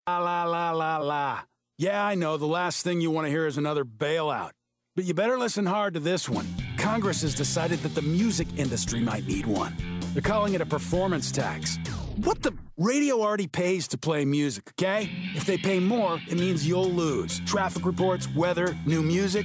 La, la, la, la, la. Yeah, I know, the last thing you want to hear is another bailout. But you better listen hard to this one. Congress has decided that the music industry might need one. They're calling it a performance tax. What the? Radio already pays to play music, okay? If they pay more, it means you'll lose. Traffic reports, weather, new music.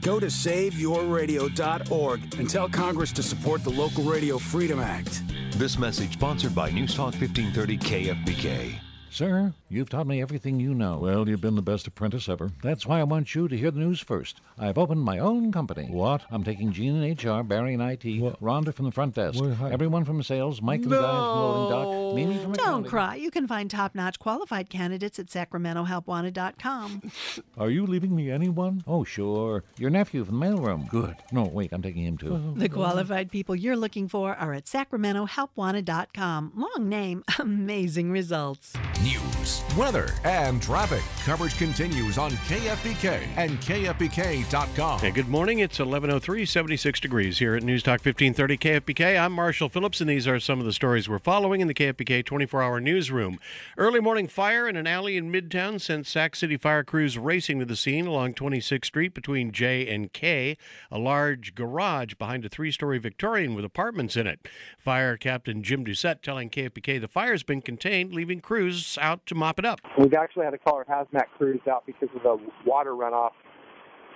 Go to SaveYourRadio.org and tell Congress to support the Local Radio Freedom Act. This message sponsored by News Talk 1530 KFBK. Sir, you've taught me everything you know. Well, you've been the best apprentice ever. That's why I want you to hear the news first. I've opened my own company. What? I'm taking Gene in HR, Barry in IT, Rhonda from the front desk, everyone from sales, Mike and the guys from Loading Dock, Mimi from accounting. Don't cry. You can find top-notch qualified candidates at SacramentoHelpWanted.com. Are you leaving me anyone? Oh, sure. Your nephew from the mailroom. Good. No, wait, I'm taking him too. The qualified people you're looking for are at SacramentoHelpWanted.com. Long name, amazing results. News, weather, and traffic. Coverage continues on KFBK and KFBK.com. Hey, good morning. It's 11:03, 76 degrees here at News Talk 1530 KFBK. I'm Marshall Phillips, and these are some of the stories we're following in the KFBK 24-hour newsroom. Early morning fire in an alley in Midtown sent Sac City fire crews racing to the scene along 26th Street between J and K, a large garage behind a three-story Victorian with apartments in it. Fire Captain Jim Doucette telling KFBK the fire's been contained, leaving crews out to mop it up. We've actually had to call our hazmat crews out because of the water runoff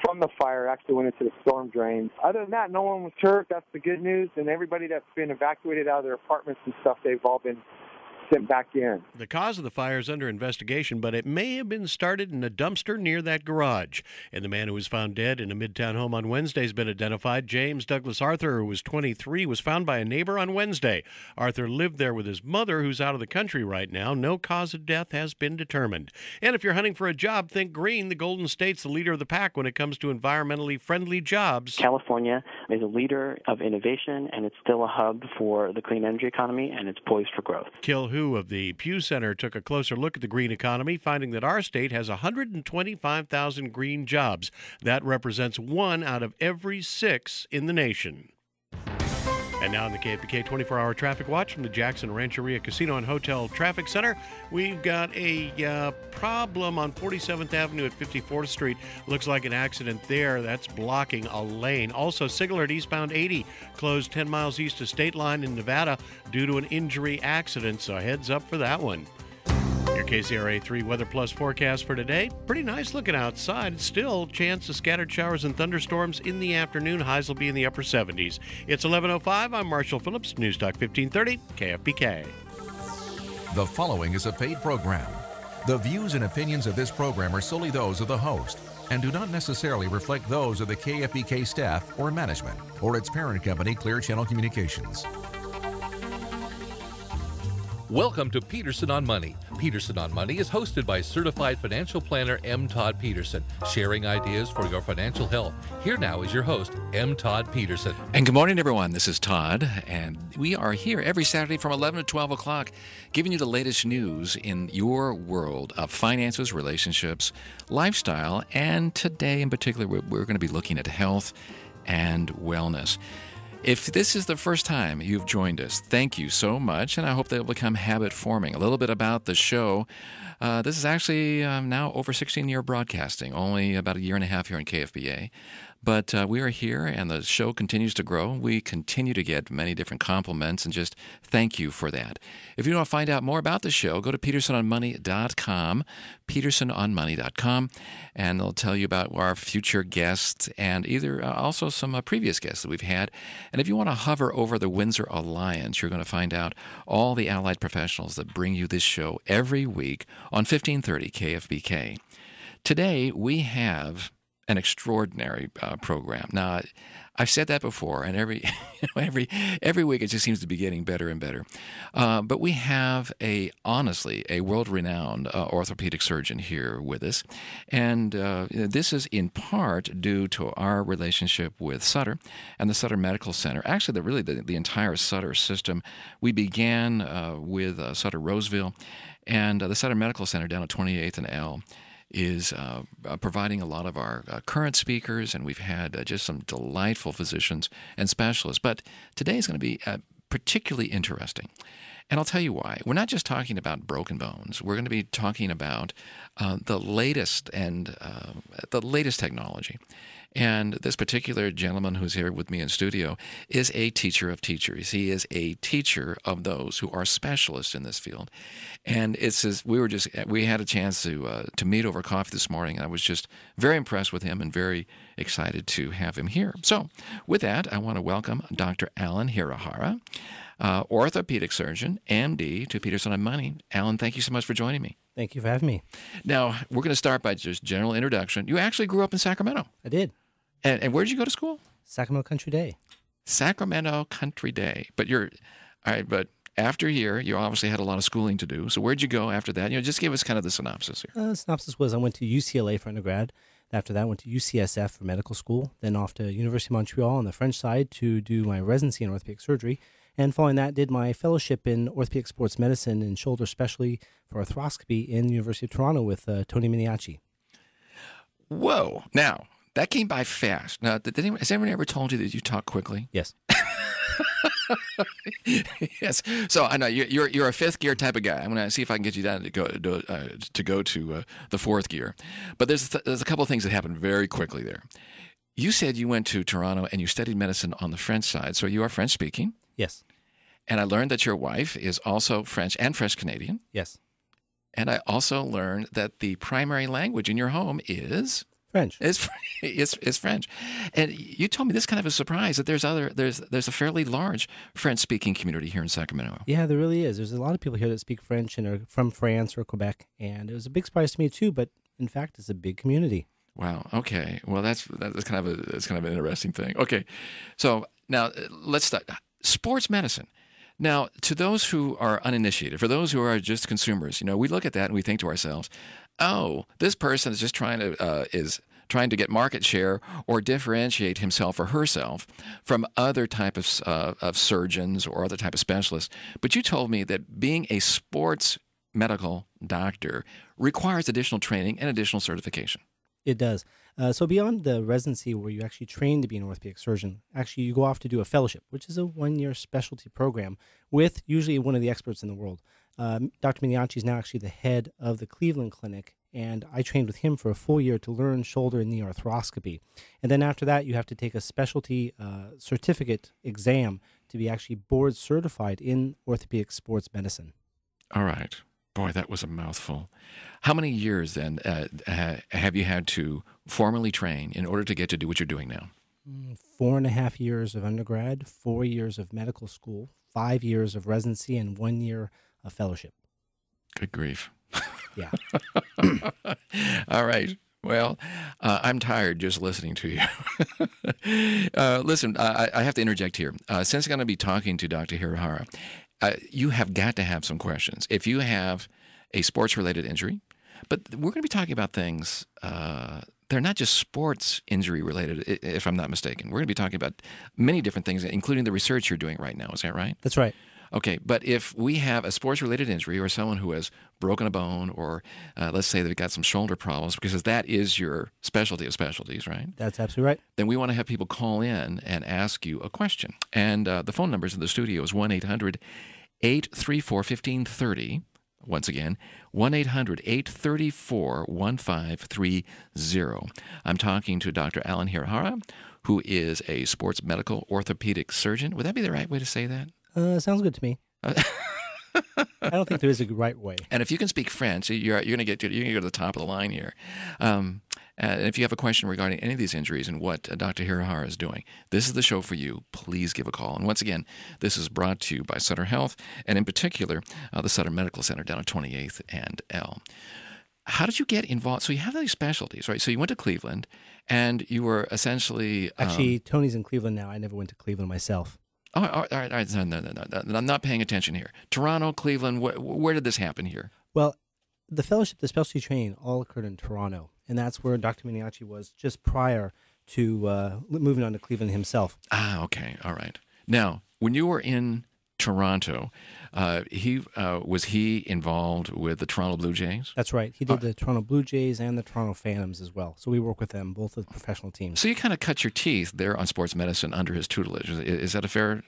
from the fire actually went into the storm drain. Other than that, no one was hurt. That's the good news. And everybody that's been evacuated out of their apartments and stuff, they've all been sent back in. The cause of the fire is under investigation, but it may have been started in a dumpster near that garage. And the man who was found dead in a Midtown home on Wednesday has been identified. James Douglas Arthur, who was 23, was found by a neighbor on Wednesday. Arthur lived there with his mother, who's out of the country right now. No cause of death has been determined. And if you're hunting for a job, think green. The Golden State's the leader of the pack when it comes to environmentally friendly jobs. California is a leader of innovation, and it's still a hub for the clean energy economy, and it's poised for growth. Kilhu of the Pew Center took a closer look at the green economy, finding that our state has 125,000 green jobs. That represents 1 out of every 6 in the nation. And now in the KFBK 24-hour traffic watch from the Jackson Rancheria Casino and Hotel Traffic Center, we've got a problem on 47th Avenue at 54th Street. Looks like an accident there. That's blocking a lane. Also, Sigler at eastbound 80 closed 10 miles east of State Line in Nevada due to an injury accident, so heads up for that one. Your KCRA 3 Weather Plus forecast for today. Pretty nice looking outside. Still, chance of scattered showers and thunderstorms in the afternoon. Highs will be in the upper 70s. It's 11:05. I'm Marshall Phillips, News Talk 1530, KFBK. The following is a paid program. The views and opinions of this program are solely those of the host and do not necessarily reflect those of the KFBK staff or management or its parent company, Clear Channel Communications. Welcome to Peterson on Money. Peterson on Money is hosted by certified financial planner M. Todd Peterson, sharing ideas for your financial health. Here now is your host, M. Todd Peterson. And good morning, everyone. This is Todd, and we are here every Saturday from 11 to 12 o'clock, giving you the latest news in your world of finances, relationships, lifestyle, and today in particular, we're going to be looking at health and wellness. If this is the first time you've joined us, thank you so much, and I hope they'll become habit forming. A little bit about the show. This is actually now over 16-year broadcasting, only about a year and a half here in KFBA. But we are here, and the show continues to grow. We continue to get many different compliments, and just thank you for that. If you want to find out more about the show, go to petersononmoney.com, petersononmoney.com, and they'll tell you about our future guests and either also some previous guests that we've had. And if you want to hover over the Windsor Alliance, you're going to find out all the allied professionals that bring you this show every week on 1530 KFBK. Today, we have an extraordinary program. Now, I've said that before, and every week it just seems to be getting better and better. But we have honestly a world-renowned orthopedic surgeon here with us, and this is in part due to our relationship with Sutter and the Sutter Medical Center. Actually, the entire Sutter system. We began with Sutter Roseville, and the Sutter Medical Center down at 28th and L is providing a lot of our current speakers, and we've had just some delightful physicians and specialists. But today is going to be particularly interesting. And I'll tell you why. We're not just talking about broken bones. We're going to be talking about the latest technology. And this particular gentleman who's here with me in studio is a teacher of teachers. He is a teacher of those who are specialists in this field. And we had a chance to meet over coffee this morning. And I was just very impressed with him and very excited to have him here. So with that, I want to welcome Dr. Alan Hirahara, orthopedic surgeon, MD, to Peterson on Money. Alan, thank you so much for joining me. Thank you for having me. Now, we're going to start by just general introduction. You actually grew up in Sacramento. I did. And where did you go to school? Sacramento Country Day. Sacramento Country Day. But but after here, you obviously had a lot of schooling to do. So where'd you go after that? Just give us kind of the synopsis here. The synopsis was I went to UCLA for undergrad. After that, I went to UCSF for medical school. Then off to University of Montreal on the French side to do my residency in orthopedic surgery. And following that, did my fellowship in orthopedic sports medicine and shoulder specialty for arthroscopy in the University of Toronto with Tony Miniacci. Whoa. Now, that came by fast. Now, has anyone ever told you that you talk quickly? Yes. Yes. So I know you're a fifth gear type of guy. I'm going to see if I can get you down to go to the fourth gear. But there's a couple of things that happened very quickly there. You said you went to Toronto and you studied medicine on the French side, so you are French speaking. Yes. And I learned that your wife is also French and French Canadian. Yes. And I also learned that the primary language in your home is French. It's French. And you told me this kind of a surprise that there's a fairly large French-speaking community here in Sacramento. Yeah, there really is. There's a lot of people here that speak French and are from France or Quebec, and it was a big surprise to me too. But in fact, it's a big community. Wow. Okay. Well, that's kind of an interesting thing. Okay. So now let's start sports medicine. Now, to those who are uninitiated, for those who are just consumers, we look at that and we think to ourselves, "Oh, this person is just trying to get market share or differentiate himself or herself from other type of surgeons or other type of specialists." But you told me that being a sports medical doctor requires additional training and additional certification. It does. So beyond the residency where you actually train to be an orthopedic surgeon, actually you go off to do a fellowship, which is a one-year specialty program with usually one of the experts in the world. Dr. Miniacci is now actually the head of the Cleveland Clinic, and I trained with him for a full year to learn shoulder and knee arthroscopy. And then after that, you have to take a specialty certificate exam to be actually board certified in orthopedic sports medicine. All right. Boy, that was a mouthful. How many years, then, have you had to formally train in order to get to do what you're doing now? 4.5 years of undergrad, 4 years of medical school, 5 years of residency, and 1 year of fellowship. Good grief. Yeah. All right. Well, I'm tired just listening to you. Listen, I have to interject here. Since I'm going to be talking to Dr. Hirahara, you have got to have some questions. If you have a sports-related injury, but we're going to be talking about things, they're not just sports injury-related, if I'm not mistaken. We're going to be talking about many different things, including the research you're doing right now. Is that right? That's right. Okay, but if we have a sports-related injury or someone who has broken a bone or let's say they've got some shoulder problems, because that is your specialty of specialties, right? That's absolutely right. Then we want to have people call in and ask you a question. And the phone numbers in the studio is 1-800-834-1530. Once again, 1-800-834-1530. I'm talking to Dr. Alan Hirahara, who is a sports medical orthopedic surgeon. Would that be the right way to say that? Sounds good to me. I don't think there is a right way. And if you can speak French, you're going to go to the top of the line here. And if you have a question regarding any of these injuries and what Dr. Hirahara is doing, this is the show for you. Please give a call. And once again, this is brought to you by Sutter Health, and in particular, the Sutter Medical Center down at 28th and L. How did you get involved? So you have these specialties, right? So you went to Cleveland, and you were essentially... Actually, Tony's in Cleveland now. I never went to Cleveland myself. Oh, all right. No. I'm not paying attention here. Toronto, Cleveland, where did this happen here? Well, the fellowship, the specialty training all occurred in Toronto, and that's where Dr. Miniacci was just prior to moving on to Cleveland himself. Ah, okay. All right. Now, when you were in Toronto, was he involved with the Toronto Blue Jays? That's right. He did the Toronto Blue Jays and the Toronto Phantoms as well. So we work with them, both as professional teams. So you kind of cut your teeth there on sports medicine under his tutelage. Is that a fair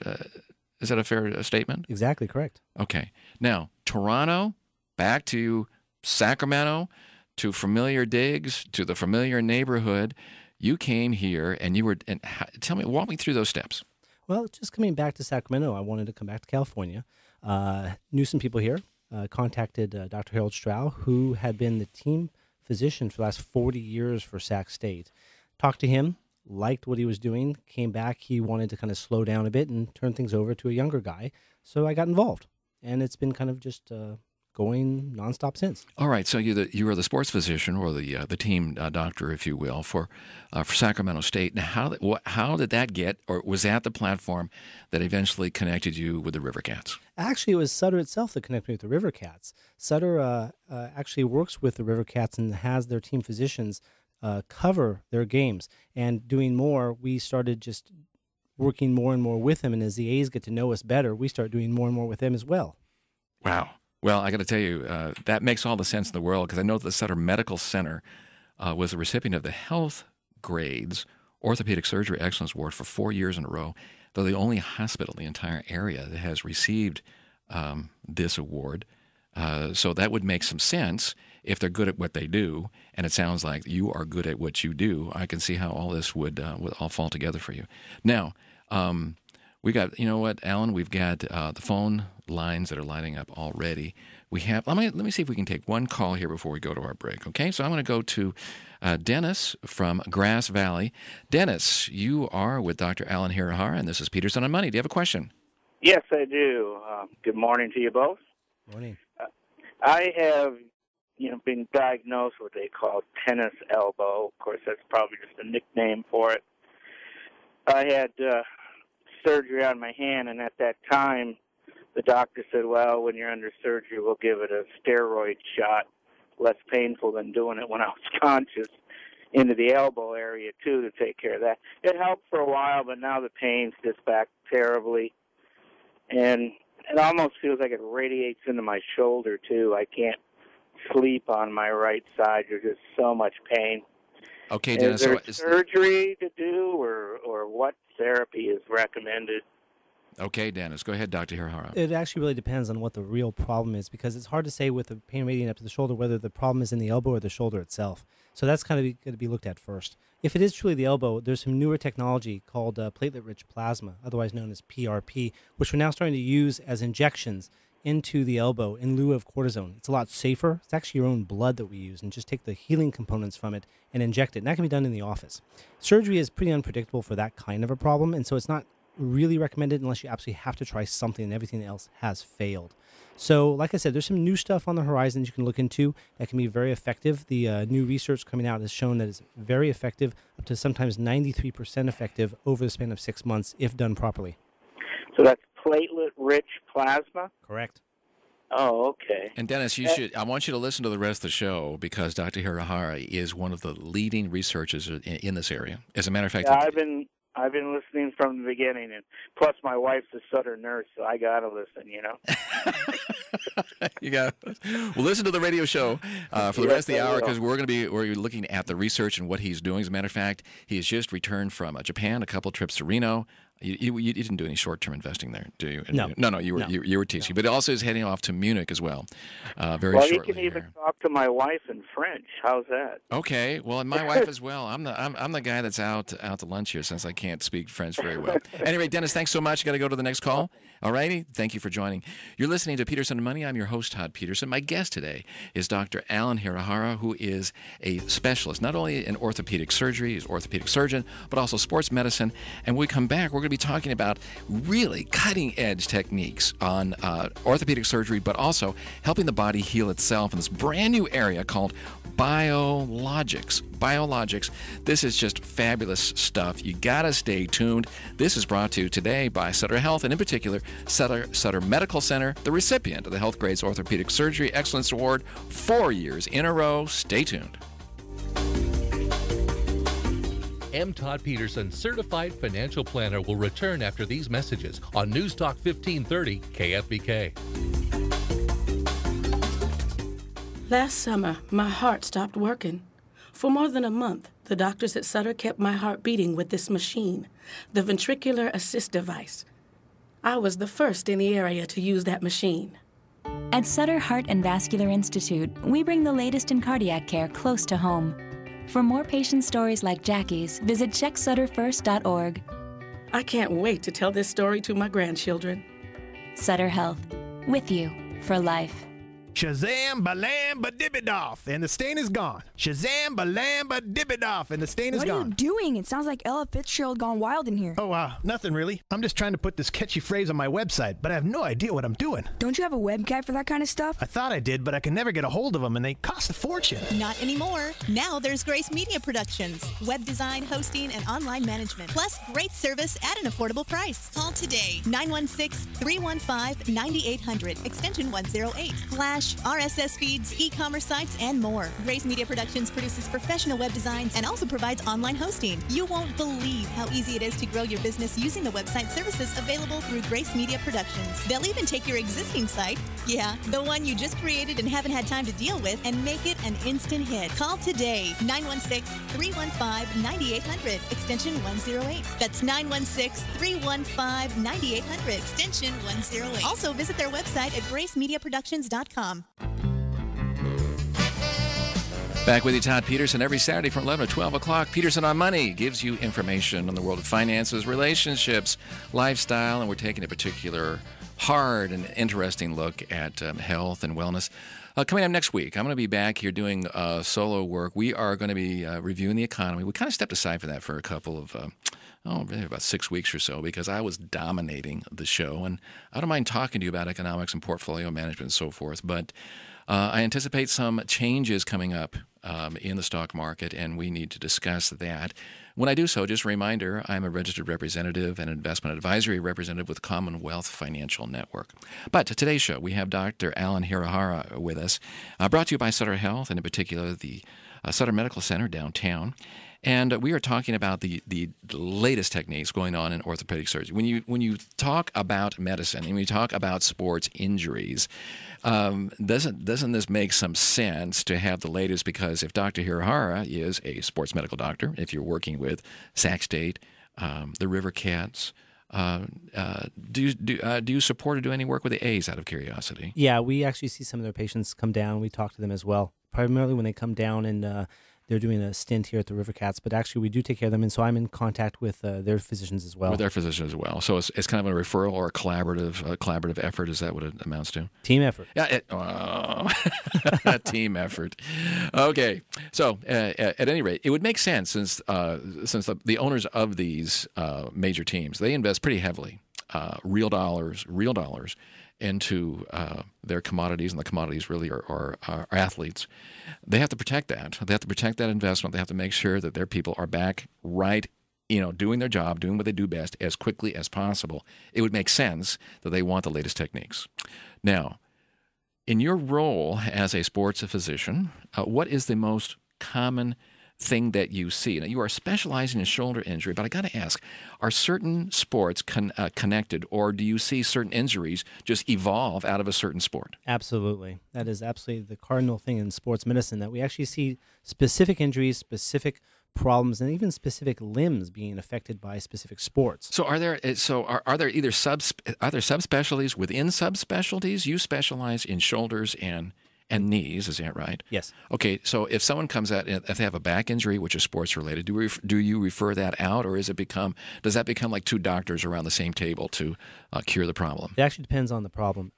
Is that a fair statement? Exactly correct. Okay. Now, Toronto, back to Sacramento, to familiar digs, to the familiar neighborhood. You came here, and you were. And walk me through those steps. Well, just coming back to Sacramento, I wanted to come back to California. Knew some people here. Contacted Dr. Harold Strau, who had been the team physician for the last 40 years for Sac State. Talked to him, liked what he was doing, came back. He wanted to kind of slow down a bit and turn things over to a younger guy. So I got involved. And it's been kind of just going nonstop since. All right, so you were the sports physician, or the team doctor, if you will, for Sacramento State. Now, how did that get, or was that the platform that eventually connected you with the River Cats? Actually, it was Sutter itself that connected me with the River Cats. Sutter actually works with the River Cats and has their team physicians cover their games. And doing more, we started just working more and more with them. And as the A's get to know us better, we start doing more and more with them as well. Wow. Well, I got to tell you, that makes all the sense in the world, because I know that the Sutter Medical Center was the recipient of the Health Grades Orthopedic Surgery Excellence Award for 4 years in a row. They're the only hospital in the entire area that has received this award. So that would make some sense if they're good at what they do, and it sounds like you are good at what you do. I can see how all this would all fall together for you. Now, we got, you know what, Alan, we've got the phone lines that are lighting up already. We have, let me see if we can take one call here before we go to our break, okay? So I'm going to go to Dennis from Grass Valley. Dennis, you are with Dr. Alan Hirahara, and this is Peterson on Money. Do you have a question? Yes, I do. Good morning to you both. Morning. I have, been diagnosed with what they call tennis elbow. Of course, that's probably just a nickname for it. I had surgery on my hand, and at that time, the doctor said, well, when you're under surgery, we'll give it a steroid shot, less painful than doing it when I was conscious, into the elbow area, too, to take care of that. It helped for a while, but now the pain's just back terribly. And it almost feels like it radiates into my shoulder, too. I can't sleep on my right side. There's just so much pain. Okay, Dennis. Is there surgery to do, or what therapy is recommended? Okay, Dennis. Go ahead, Dr. Hirahara. It actually really depends on what the real problem is, because it's hard to say with the pain radiating up to the shoulder whether the problem is in the elbow or the shoulder itself. So that's kind of going to be looked at first. If it is truly the elbow, there's some newer technology called platelet-rich plasma, otherwise known as PRP, which we're now starting to use as injections into the elbow in lieu of cortisone. It's a lot safer. It's actually your own blood that we use, and just take the healing components from it and inject it. And that can be done in the office. Surgery is pretty unpredictable for that kind of a problem, and so it's not really recommended unless you absolutely have to try something and everything else has failed. So, like I said, there's some new stuff on the horizon you can look into that can be very effective. The new research coming out has shown that it's very effective, up to sometimes 93% effective over the span of 6 months if done properly. So that's platelet-rich plasma? Correct. Oh, okay. And Dennis, I want you to listen to the rest of the show, because Dr. Hirahara is one of the leading researchers in this area. As a matter of fact, yeah, I've been listening from the beginning, and plus my wife's a Sutter nurse, so I gotta listen. You got. Well, listen to the radio show for the rest of the hour, because we're looking at the research and what he's doing. As a matter of fact, he has just returned from Japan, a couple trips to Reno. You didn't do any short-term investing there, do you? No. You were teaching, but also is heading off to Munich as well, very shortly. Well, you can even talk to my wife in French. How's that? Okay, well, and my wife as well. I'm the guy that's out to lunch here, since I can't speak French very well. Anyway, Dennis, thanks so much. Got to go to the next call. All righty, thank you for joining. You're listening to Peterson and Money. I'm your host, Todd Peterson. My guest today is Dr. Alan Hirahara, who is a specialist not only in orthopedic surgery, he's an orthopedic surgeon, but also sports medicine. And when we come back, we're going to be talking about really cutting-edge techniques on orthopedic surgery, but also helping the body heal itself in this brand new area called biologics. Biologics. This is just fabulous stuff. You got to stay tuned. This is brought to you today by Sutter Health, and in particular, Sutter Medical Center, the recipient of the Health Grades Orthopedic Surgery Excellence Award 4 years in a row. Stay tuned. M. Todd Peterson, Certified Financial Planner, will return after these messages on News Talk 1530 KFBK. Last summer, my heart stopped working. For more than a month, the doctors at Sutter kept my heart beating with this machine, the ventricular assist device. I was the first in the area to use that machine. At Sutter Heart and Vascular Institute, we bring the latest in cardiac care close to home. For more patient stories like Jackie's, visit checksutterfirst.org. I can't wait to tell this story to my grandchildren. Sutter Health, with you for life. Shazam, balam, ba-dibbidoff, and the stain is gone. Shazam, balam, ba-dibbidoff, and the stain is gone. What are you doing? It sounds like Ella Fitzgerald gone wild in here. Oh, nothing really. I'm just trying to put this catchy phrase on my website, but I have no idea what I'm doing. Don't you have a webcam for that kind of stuff? I thought I did, but I can never get a hold of them, and they cost a fortune. Not anymore. Now there's Grace Media Productions. Web design, hosting, and online management. Plus, great service at an affordable price. Call today, 916-315-9800, extension 108. Flash, RSS feeds, e-commerce sites, and more. Grace Media Productions produces professional web designs and also provides online hosting. You won't believe how easy it is to grow your business using the website services available through Grace Media Productions. They'll even take your existing site, the one you just created and haven't had time to deal with, and make it an instant hit. Call today, 916-315-9800, extension 108. That's 916-315-9800, extension 108. Also visit their website at gracemediaproductions.com. Back with you, Todd Peterson, every Saturday from 11 to 12 o'clock. Peterson on Money gives you information on the world of finances, relationships, lifestyle, and we're taking a particular hard and interesting look at health and wellness. Coming up next week, I'm going to be back here doing solo work. We are going to be reviewing the economy. We kind of stepped aside from that for a couple of really about 6 weeks or so, because I was dominating the show, and I don't mind talking to you about economics and portfolio management and so forth, but I anticipate some changes coming up in the stock market, and we need to discuss that. When I do so, just a reminder, I'm a registered representative and investment advisory representative with Commonwealth Financial Network. But to today's show, we have Dr. Alan Hirahara with us, brought to you by Sutter Health, and in particular the Sutter Medical Center downtown. And we are talking about the latest techniques going on in orthopedic surgery. When you talk about medicine and we talk about sports injuries, doesn't this make some sense to have the latest? Because if Dr. Hirahara is a sports medical doctor, if you're working with Sac State, the River Cats, do you support or do any work with the A's out of curiosity? Yeah, we actually see some of their patients come down. We talk to them as well, primarily when they come down and they're doing a stint here at the River Cats, but actually we do take care of them, and so I'm in contact with their physicians as well. With their physicians as well. So it's kind of a referral or a collaborative effort. Is that what it amounts to? Team effort. Yeah, team effort. Okay. So at any rate, it would make sense since the owners of these major teams, they invest pretty heavily, real dollars into their commodities, and the commodities really are athletes. They have to protect that. They have to protect that investment. They have to make sure that their people are back right, doing their job, doing what they do best as quickly as possible. It would make sense that they want the latest techniques. Now, in your role as a sports physician, what is the most common thing that you see? Now, you are specializing in shoulder injury, but I got to ask, are certain sports connected, or do you see certain injuries just evolve out of a certain sport? Absolutely. That is absolutely the cardinal thing in sports medicine, that we actually see specific injuries, specific problems, and even specific limbs being affected by specific sports. So are there either subspecialties within subspecialties? You specialize in shoulders and knees, is that right? Yes. Okay, so if someone comes out, if they have a back injury, which is sports related, do you refer that out, or does that become like two doctors around the same table to cure the problem? It actually depends on the problem.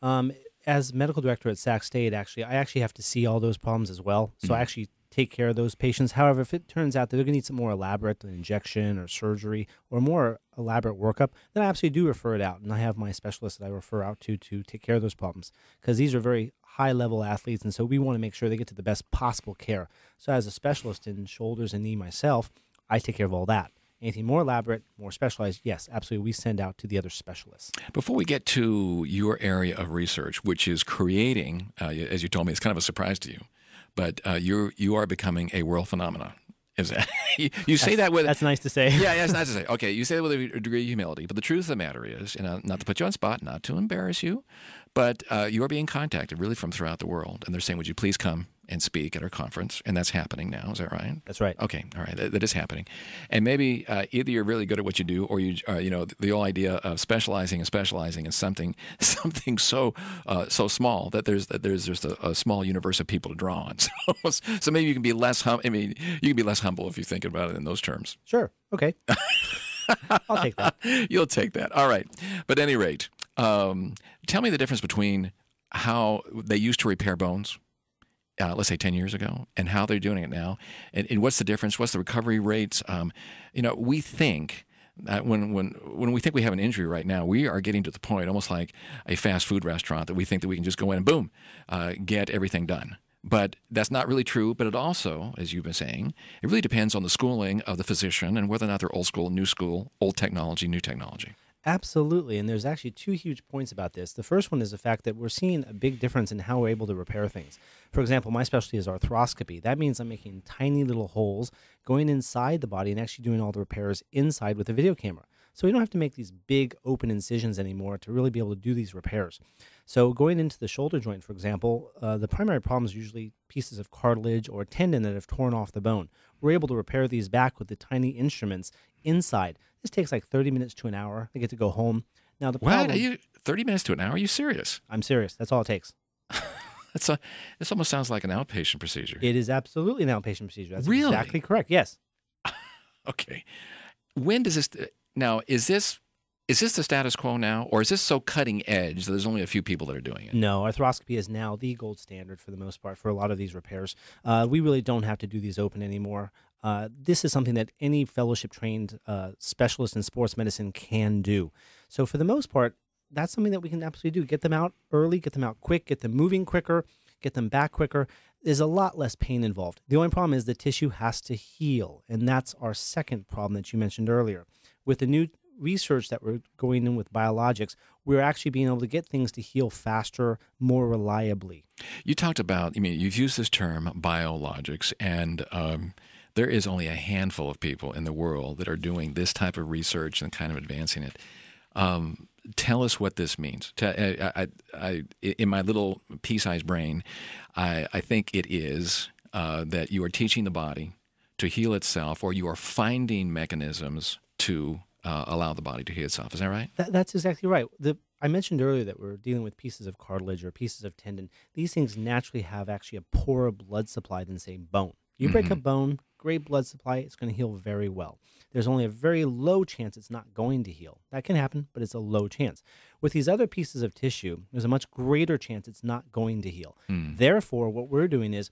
As medical director at Sac State, I actually have to see all those problems as well. So I actually take care of those patients. However, if it turns out that they're going to need some more elaborate injection or surgery or more elaborate workup, then I absolutely do refer it out. And I have my specialists that I refer out to take care of those problems, because these are very high-level athletes, and so we want to make sure they get to the best possible care. So as a specialist in shoulders and knee myself, I take care of all that. Anything more elaborate, more specialized, yes, absolutely, we send out to the other specialists. Before we get to your area of research, which is creating, as you told me, it's kind of a surprise to you, but you are becoming a world phenomenon. Is that you say that with? That's nice to say. Yeah, that's nice to say. Okay, you say that with a degree of humility, but the truth of the matter is, not to put you on spot, not to embarrass you, but you are being contacted really from throughout the world, and they're saying, "Would you please come and speak at our conference, and that's happening now. Is that right? That's right. Okay, all right, that is happening. And maybe either you're really good at what you do, or the whole idea of specializing in something so small that there's just a small universe of people to draw on. So maybe you can be less you can be less humble if you think about it in those terms. Sure. Okay. I'll take that. You'll take that. All right. But at any rate, tell me the difference between how they used to repair bones, let's say 10 years ago, and how they're doing it now. And what's the difference? What's the recovery rates? We think that when we think we have an injury right now, we are getting to the point, almost like a fast food restaurant, that we think that we can just go in and boom, get everything done. But that's not really true. But it also, as you've been saying, it really depends on the schooling of the physician and whether or not they're old school, new school, old technology, new technology. Absolutely. And there's actually two huge points about this. The first one is the fact that we're seeing a big difference in how we're able to repair things. For example, my specialty is arthroscopy. That means I'm making tiny little holes, going inside the body and actually doing all the repairs inside with a video camera. So we don't have to make these big open incisions anymore to really be able to do these repairs. So going into the shoulder joint, for example, the primary problem is usually pieces of cartilage or tendon that have torn off the bone. We're able to repair these back with the tiny instruments inside. This takes like 30 minutes to an hour. They get to go home. Now the problem, What? Are you 30 minutes to an hour? Are you serious? I'm serious. That's all it takes. This almost sounds like an outpatient procedure. It is absolutely an outpatient procedure. That's Really? exactly correct. Yes. Okay. When does this now? Is this the status quo now, or is this so cutting edge that there's only a few people that are doing it? No, arthroscopy is now the gold standard for the most part for a lot of these repairs. We really don't have to do these open anymore. This is something that any fellowship-trained specialist in sports medicine can do. So for the most part, that's something that we can absolutely do. Get them out early, get them out quick, get them moving quicker, get them back quicker. There's a lot less pain involved. The only problem is the tissue has to heal, and that's our second problem that you mentioned earlier. With the new research that we're going in with biologics, we're actually being able to get things to heal faster, more reliably. You talked about, you've used this term, biologics, and there is only a handful of people in the world that are doing this type of research and kind of advancing it. Tell us what this means. In my little pea-sized brain, I think it is that you are teaching the body to heal itself, or you are finding mechanisms to allow the body to heal itself. Is that right? That's exactly right. I mentioned earlier that we're dealing with pieces of cartilage or pieces of tendon. These things naturally have actually a poorer blood supply than, say, bone. You break a bone, great blood supply, it's going to heal very well. There's only a very low chance it's not going to heal. That can happen, but it's a low chance. With these other pieces of tissue, there's a much greater chance it's not going to heal. Therefore, what we're doing is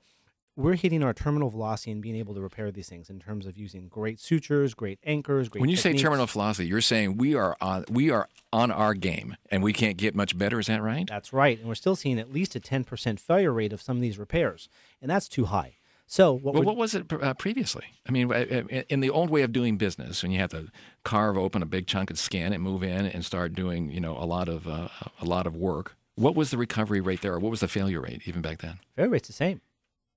we're hitting our terminal velocity and being able to repair these things in terms of using great sutures, great anchors, great When you techniques. say terminal velocity, you're saying we are on our game, and we can't get much better. Is that right? That's right. And we're still seeing at least a 10% failure rate of some of these repairs, and that's too high. So what was it previously? I mean, in the old way of doing business, when you had to carve open a big chunk of skin and move in and start doing, a lot of work, what was the recovery rate there, or what was the failure rate even back then? Failure rate's the same.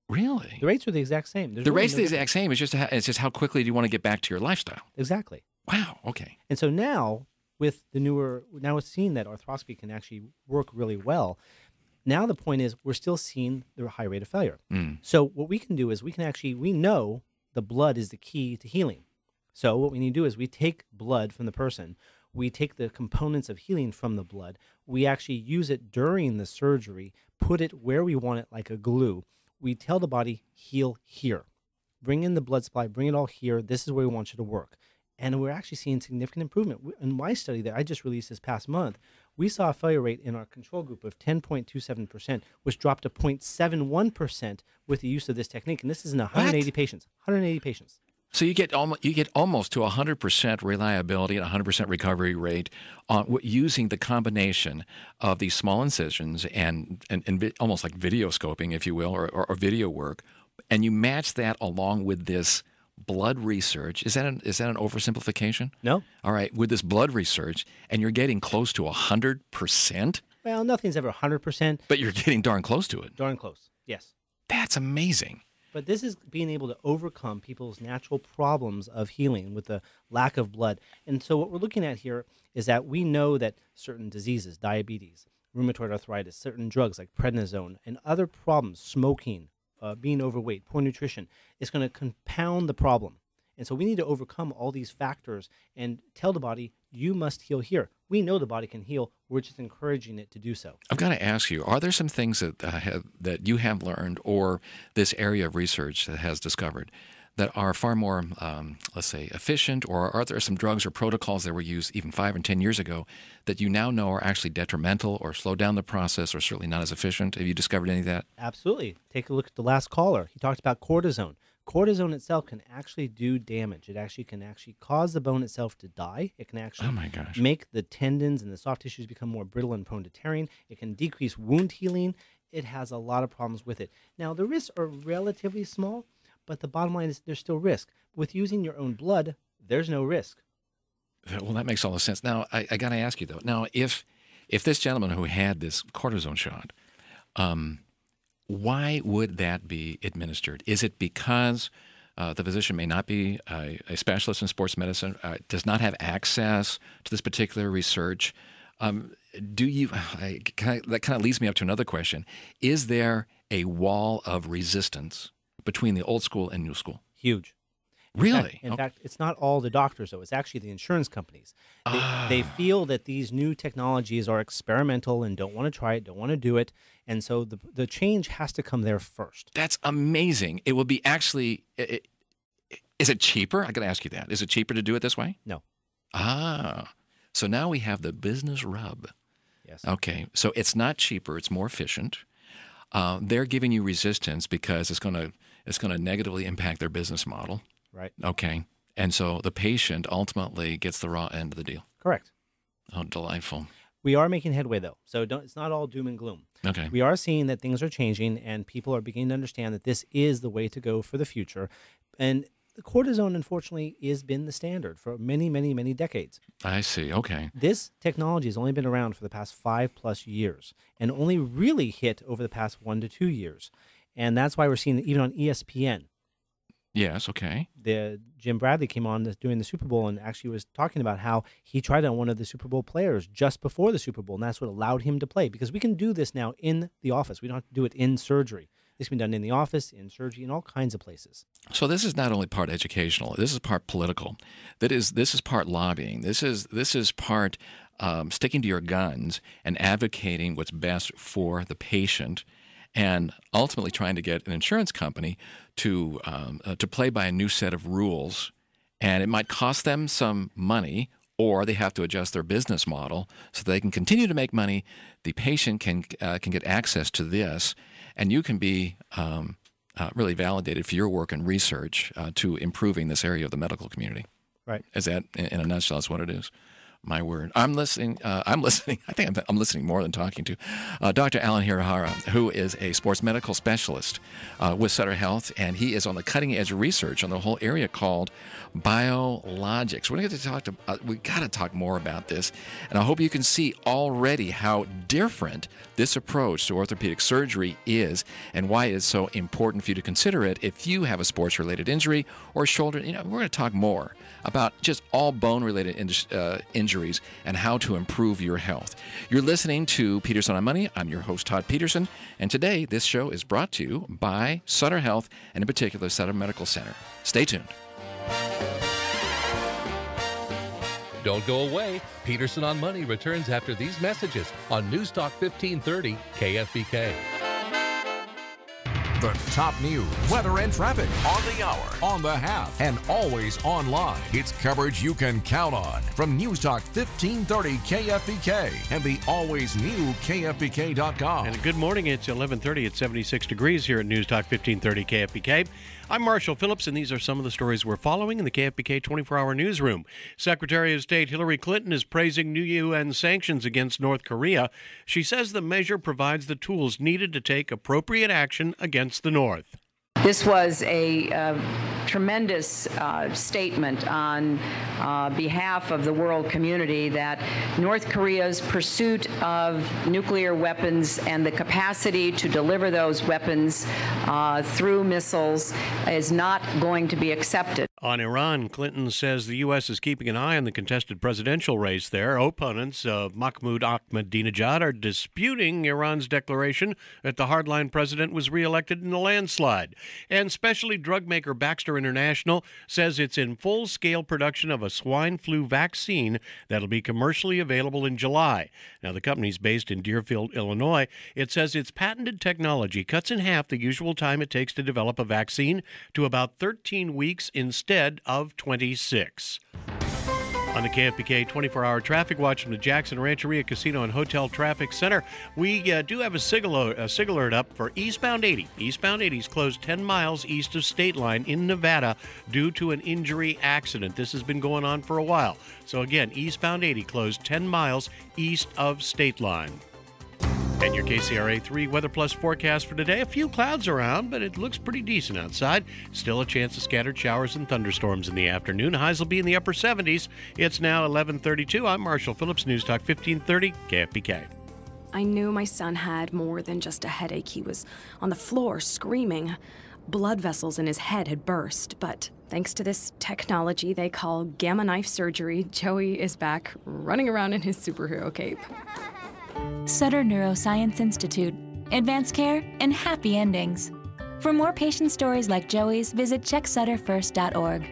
Really? The rates are the exact same. The rates are the exact same. It's just how quickly do you want to get back to your lifestyle? Exactly. Wow. Okay. And so now, with the now it's seen that arthroscopy can actually work really well. Now the point is we're still seeing the high rate of failure. So what we can do is we know the blood is the key to healing. So what we need to do is we take blood from the person, we take the components of healing from the blood, we actually use it during the surgery, put it where we want it like a glue. We tell the body, heal here. Bring in the blood supply, bring it all here. This is where we want you to work. And we're actually seeing significant improvement. In my study that I just released this past month, we saw a failure rate in our control group of 10.27%, which dropped to 0.71% with the use of this technique. And this is in 180 patients. 180 patients. So you get almost to 100% reliability and 100% recovery rate on using the combination of these small incisions and almost like video scoping, if you will, or video work, and you match that along with this blood research. Is that an oversimplification? No. All right, with this blood research, and you're getting close to 100%. Well, nothing's ever 100%. But you're getting darn close to it. Darn close. Yes. That's amazing. But this is being able to overcome people's natural problems of healing with the lack of blood. And so what we're looking at here is that we know that certain diseases, diabetes, rheumatoid arthritis, certain drugs like prednisone, and other problems, smoking, being overweight, poor nutrition, it's going to compound the problem. And so we need to overcome all these factors and tell the body, you must heal here. We know the body can heal. We're just encouraging it to do so. I've got to ask you, are there some things that you have learned or this area of research that has discovered that are far more, let's say, efficient, or are there some drugs or protocols that were used even 5 and 10 years ago that you now know are actually detrimental or slow down the process or certainly not as efficient? Have you discovered any of that? Absolutely. Take a look at the last caller. He talked about cortisone. Cortisone itself can actually do damage. It actually can cause the bone itself to die. It can actually make the tendons and the soft tissues become more brittle and prone to tearing. It can decrease wound healing. It has a lot of problems with it. Now, the risks are relatively small, but the bottom line is there's still risk. With using your own blood, there's no risk. Well, that makes all the sense. Now, I got to ask you, though. Now, if this gentleman who had this cortisone shot, why would that be administered? Is it because the physician may not be a specialist in sports medicine, does not have access to this particular research? That kind of leads me up to another question. Is there a wall of resistance between the old school and new school? Huge. Really? In fact, it's not all the doctors, though. It's actually the insurance companies. They feel that these new technologies are experimental and don't want to try it, don't want to do it. And so the change has to come there first. That's amazing. It will be actually, is it cheaper? I got to ask you that. Is it cheaper to do it this way? No. So now we have the business rub. Yes. Okay. So it's not cheaper. It's more efficient. They're giving you resistance because it's going to negatively impact their business model. Right. Okay. And so the patient ultimately gets the raw end of the deal. Correct. Oh, delightful. We are making headway, though. So it's not all doom and gloom. Okay. We are seeing that things are changing and people are beginning to understand that this is the way to go for the future. And the cortisone, unfortunately, has been the standard for many, many, many decades. I see. Okay. This technology has only been around for the past 5+ years and only really hit over the past 1 to 2 years. And that's why we're seeing it even on ESPN. Yes, okay. Jim Bradley came on during the Super Bowl and actually was talking about how he tried on one of the Super Bowl players just before the Super Bowl, and that's what allowed him to play. Because we can do this now in the office. We don't have to do it in surgery. This can be done in the office, in surgery, in all kinds of places. So this is not only part educational. This is part political. This is part lobbying. This is part sticking to your guns and advocating what's best for the patient, and ultimately trying to get an insurance company to play by a new set of rules. And it might cost them some money, or they have to adjust their business model so they can continue to make money. The patient can get access to this, and you can be really validated for your work and research to improving this area of the medical community. Right. Is that, in a nutshell, that's what it is? My word. I'm listening. I think I'm listening more than talking to Dr. Alan Hirahara, who is a sports medical specialist with Sutter Health, and he is on the cutting edge of research on the whole area called biologics. We got to talk more about this, and I hope you can see already how different this approach to orthopedic surgery is, and why it is so important for you to consider it if you have a sports-related injury or shoulder. We're going to talk more about just all bone-related injuries and how to improve your health. You're listening to Peterson on Money. I'm your host, Todd Peterson, and today this show is brought to you by Sutter Health, and in particular, Sutter Medical Center. Stay tuned. Don't go away. Peterson on Money returns after these messages on News Talk 1530 KFBK. The top news, weather, and traffic on the hour, on the half, and always online. It's coverage you can count on from News Talk 1530 KFBK and the always new KFBK.com. And good morning. It's 11:30. It's 76 degrees here at News Talk 1530 KFBK. I'm Marshall Phillips, and these are some of the stories we're following in the KFBK 24-hour newsroom. Secretary of State Hillary Clinton is praising new UN sanctions against North Korea. She says the measure provides the tools needed to take appropriate action against the North. This was a tremendous statement on behalf of the world community that North Korea's pursuit of nuclear weapons and the capacity to deliver those weapons through missiles is not going to be accepted. On Iran, Clinton says the U.S. is keeping an eye on the contested presidential race there. Opponents of Mahmoud Ahmadinejad are disputing Iran's declaration that the hardline president was reelected in a landslide. And specialty drug maker Baxter International says it's in full-scale production of a swine flu vaccine that'll be commercially available in July. Now, the company's based in Deerfield, Illinois. It says its patented technology cuts in half the usual time it takes to develop a vaccine to about 13 weeks instead of 26. On the KFBK 24-hour traffic watch from the Jackson Rancheria Casino and Hotel Traffic Center, we do have a SIG alert up for eastbound 80. Eastbound 80 is closed 10 miles east of State Line in Nevada due to an injury accident. This has been going on for a while. So again, eastbound 80 closed 10 miles east of State Line. And your KCRA 3 Weather Plus forecast for today. A few clouds around, but it looks pretty decent outside. Still a chance of scattered showers and thunderstorms in the afternoon. Highs will be in the upper 70s. It's now 11:32. I'm Marshall Phillips, News Talk 1530, KFBK. I knew my son had more than just a headache. He was on the floor screaming. Blood vessels in his head had burst, but thanks to this technology they call gamma knife surgery, Joey is back running around in his superhero cape. Sutter Neuroscience Institute. Advanced care and happy endings. For more patient stories like Joey's, visit checksutterfirst.org.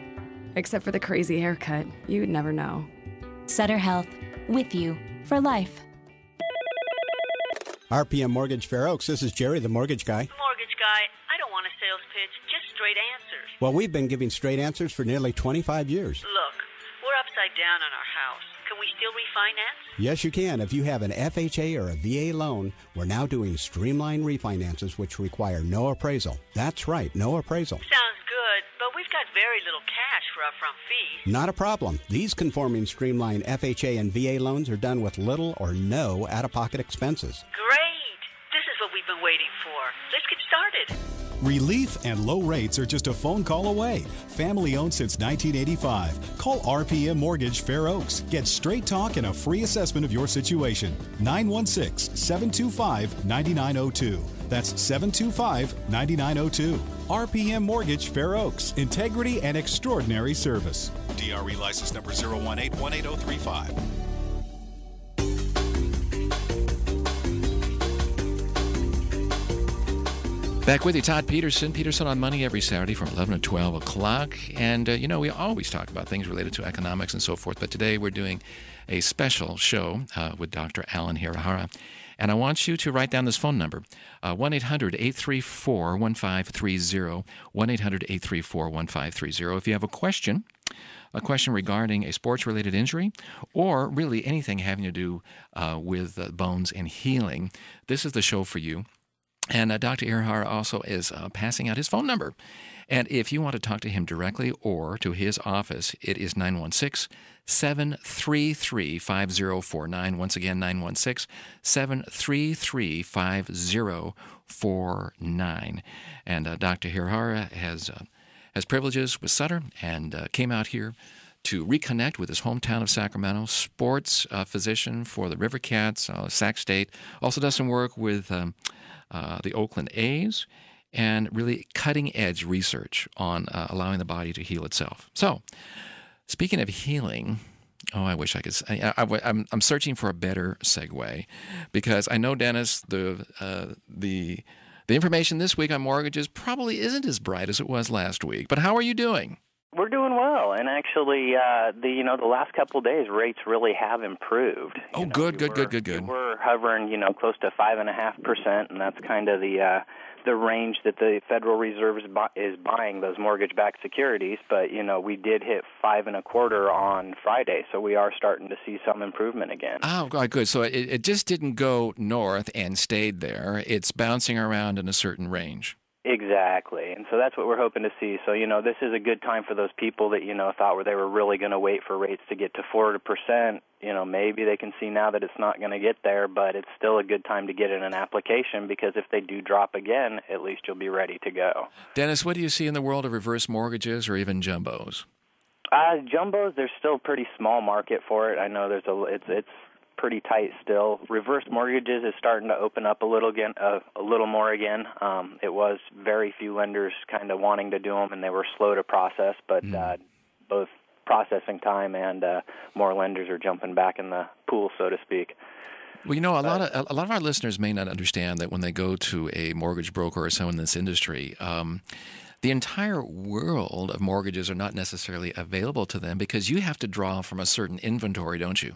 Except for the crazy haircut, you'd never know. Sutter Health. With you. For life. RPM Mortgage Fair Oaks, this is Jerry, the mortgage guy. Mortgage guy, I don't want a sales pitch, just straight answers. Well, we've been giving straight answers for nearly 25 years. Look, we're upside down on our house. Can we still refinance? Yes, you can. If you have an FHA or a VA loan, we're now doing streamlined refinances which require no appraisal. That's right, no appraisal. Sounds good, but we've got very little cash for upfront fees. Not a problem. These conforming streamlined FHA and VA loans are done with little or no out-of-pocket expenses. Great! This is what we've been waiting for. Let's get started. Relief and low rates are just a phone call away. Family owned since 1985. Call RPM Mortgage Fair Oaks. Get straight talk and a free assessment of your situation. 916-725-9902. That's 725-9902. RPM Mortgage Fair Oaks. Integrity and extraordinary service. DRE license number 018-18035. Back with you, Todd Peterson. Peterson on Money every Saturday from 11 to 12 o'clock. And, we always talk about things related to economics and so forth. But today we're doing a special show with Dr. Alan Hirahara. And I want you to write down this phone number, 1-800-834-1530, 1-800-834-1530. If you have a question regarding a sports-related injury, or really anything having to do with bones and healing, this is the show for you. And Dr. Hirahara also is passing out his phone number. And if you want to talk to him directly or to his office, it is 916-733-5049. Once again, 916-733-5049. And Dr. Hirahara has privileges with Sutter and came out here to reconnect with his hometown of Sacramento, sports physician for the River Cats, Sac State. Also does some work with the Oakland A's, and really cutting-edge research on allowing the body to heal itself. So, speaking of healing, I wish I could. I'm searching for a better segue, because I know, Dennis, the information this week on mortgages probably isn't as bright as it was last week. But how are you doing? We're doing well, and actually, the last couple of days, rates really have improved. Good. We're hovering, close to 5.5%, and that's kind of the range that the Federal Reserve is buying those mortgage-backed securities. But we did hit 5.25 on Friday, so we are starting to see some improvement again. Oh, good. So it just didn't go north and stayed there. It's bouncing around in a certain range. Exactly. And so that's what we're hoping to see. So, this is a good time for those people that, thought they were really going to wait for rates to get to 4%. Maybe they can see now that it's not going to get there, but it's still a good time to get in an application, because if they do drop again, at least you'll be ready to go. Dennis, what do you see in the world of reverse mortgages or even jumbos? Jumbos, there's still a pretty small market for it. I know it's pretty tight still. Reverse mortgages is starting to open up a little more again. It was very few lenders kind of wanting to do them, and they were slow to process. But both processing time and more lenders are jumping back in the pool, so to speak. Well, a lot of our listeners may not understand that when they go to a mortgage broker or someone in this industry, the entire world of mortgages are not necessarily available to them, because you have to draw from a certain inventory, don't you?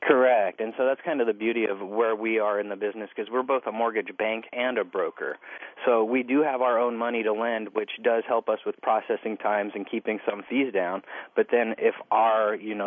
Correct. And so that's kind of the beauty of where we are in the business, because we're both a mortgage bank and a broker. So we do have our own money to lend, which does help us with processing times and keeping some fees down. But then if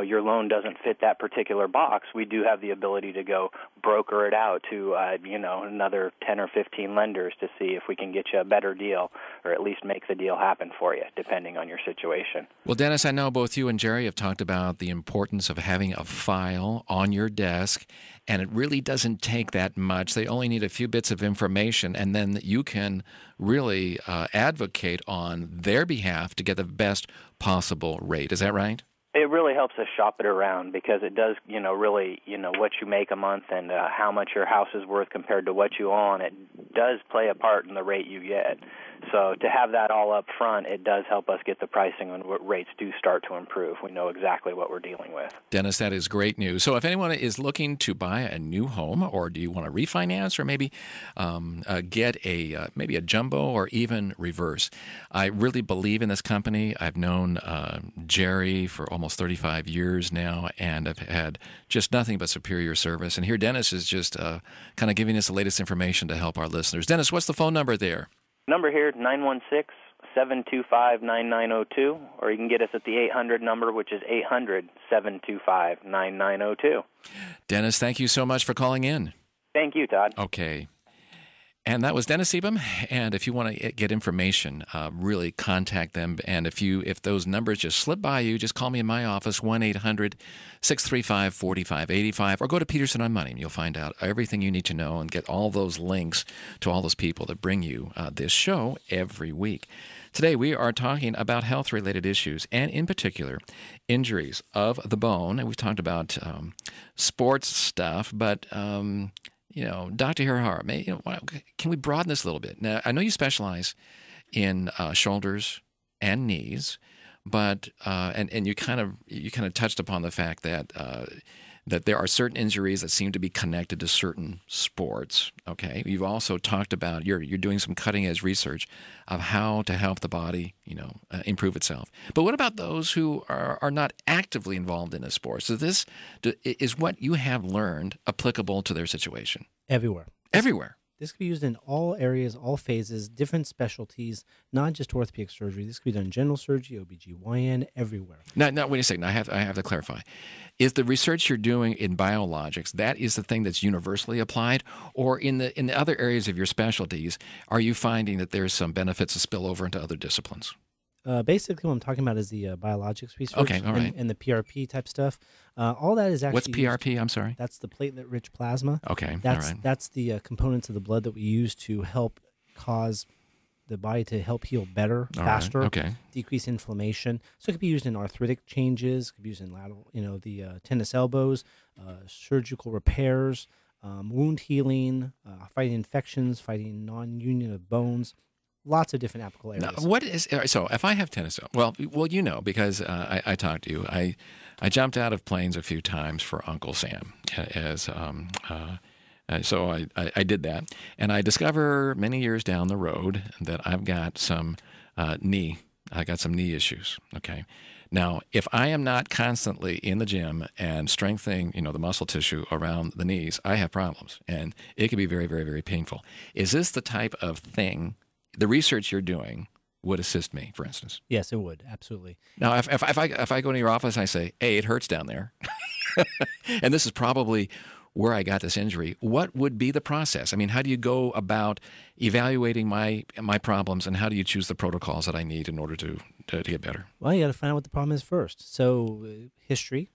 your loan doesn't fit that particular box, we do have the ability to go broker it out to, another 10 or 15 lenders to see if we can get you a better deal, or at least make the deal happen for you, depending on your situation. Well, Dennis, I know both you and Jerry have talked about the importance of having a file on your desk, and it really doesn't take that much. They only need a few bits of information, and then you can really advocate on their behalf to get the best possible rate. Is that right? It really helps us shop it around, because it does, really, what you make a month and how much your house is worth compared to what you own. It does play a part in the rate you get. So to have that all up front, it does help us get the pricing when rates do start to improve. We know exactly what we're dealing with. Dennis, that is great news. So if anyone is looking to buy a new home, or do you want to refinance, or maybe get maybe a jumbo or even reverse, I really believe in this company. I've known Jerry for almost 35 years now, and I've had just nothing but superior service. And here Dennis is just kind of giving us the latest information to help our listeners. Dennis, what's the phone number there? Number here, 916-725-9902, or you can get us at the 800 number, which is 800-725-9902. Dennis, thank you so much for calling in. Thank you, Todd. Okay. And that was Dennis Ebum. And if you want to get information, really contact them. And if those numbers just slip by you, just call me in my office, 1-800-635-4585, or go to Peterson on Money, and you'll find out everything you need to know and get all those links to all those people that bring you this show every week. Today we are talking about health-related issues, and in particular, injuries of the bone. And we've talked about sports stuff, but Dr. Hirahara, can we broaden this a little bit? Now, I know you specialize in shoulders and knees, but and you kind of touched upon the fact that that there are certain injuries that seem to be connected to certain sports. Okay, you've also talked about you're doing some cutting edge research of how to help the body improve itself. But what about those who are not actively involved in a sport? So is what you have learned applicable to their situation? Everywhere. Everywhere. This could be used in all areas, all phases, different specialties, not just orthopedic surgery. This could be done in general surgery, OBGYN, everywhere. Now, wait a second. I have to clarify. Is the research you're doing in biologics, that is the thing that's universally applied? Or in the other areas of your specialties, are you finding that there's some benefits to spill over into other disciplines? Basically, what I'm talking about is the biologics research, okay, all right, and the PRP type stuff. All that is actually what's PRP? I'm sorry. That's the platelet-rich plasma. Okay, that's all right. That's the components of the blood that we use to help cause the body to help heal better, faster. Right. Okay. Decrease inflammation. So it could be used in arthritic changes. It could be used in lateral, the tennis elbows, surgical repairs, wound healing, fighting infections, fighting non-union of bones. Lots of different applicable areas. Now, so if I have tennis, well, because I talked to you. I jumped out of planes a few times for Uncle Sam, so I did that, and I discover many years down the road that I've got some knee issues. Okay, now if I am not constantly in the gym and strengthening, the muscle tissue around the knees, I have problems, and it can be very, very, very painful. Is this the type of thing? The research you're doing would assist me, for instance. Yes, it would, absolutely. Now, if I go to your office and I say, "Hey, it hurts down there," and this is probably where I got this injury, what would be the process? I mean, how do you go about evaluating my problems, and how do you choose the protocols that I need in order to get better? Well, you got to find out what the problem is first. So history,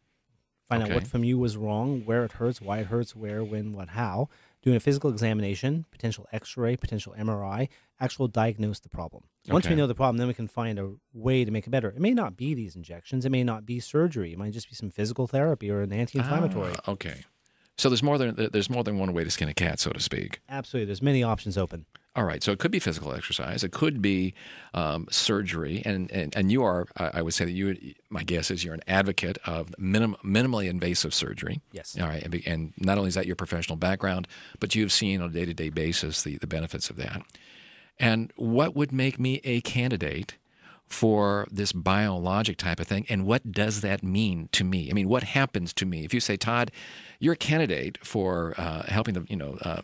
find out what from you was wrong, where it hurts, why it hurts, where, when, what, how. Doing a physical examination, potential X-ray, potential MRI, actual diagnose the problem. Once we know the problem, then we can find a way to make it better. It may not be these injections. It may not be surgery. It might just be some physical therapy or an anti-inflammatory. Okay. So there's more than one way to skin a cat, so to speak. Absolutely. There's many options open. All right. So it could be physical exercise. It could be surgery. And you are, I would say that my guess is you're an advocate of minimally invasive surgery. Yes. All right. And not only is that your professional background, but you've seen on a day-to-day basis the benefits of that. And what would make me a candidate for this biologic type of thing, and what does that mean to me? I mean, what happens to me if you say, Todd, you're a candidate for helping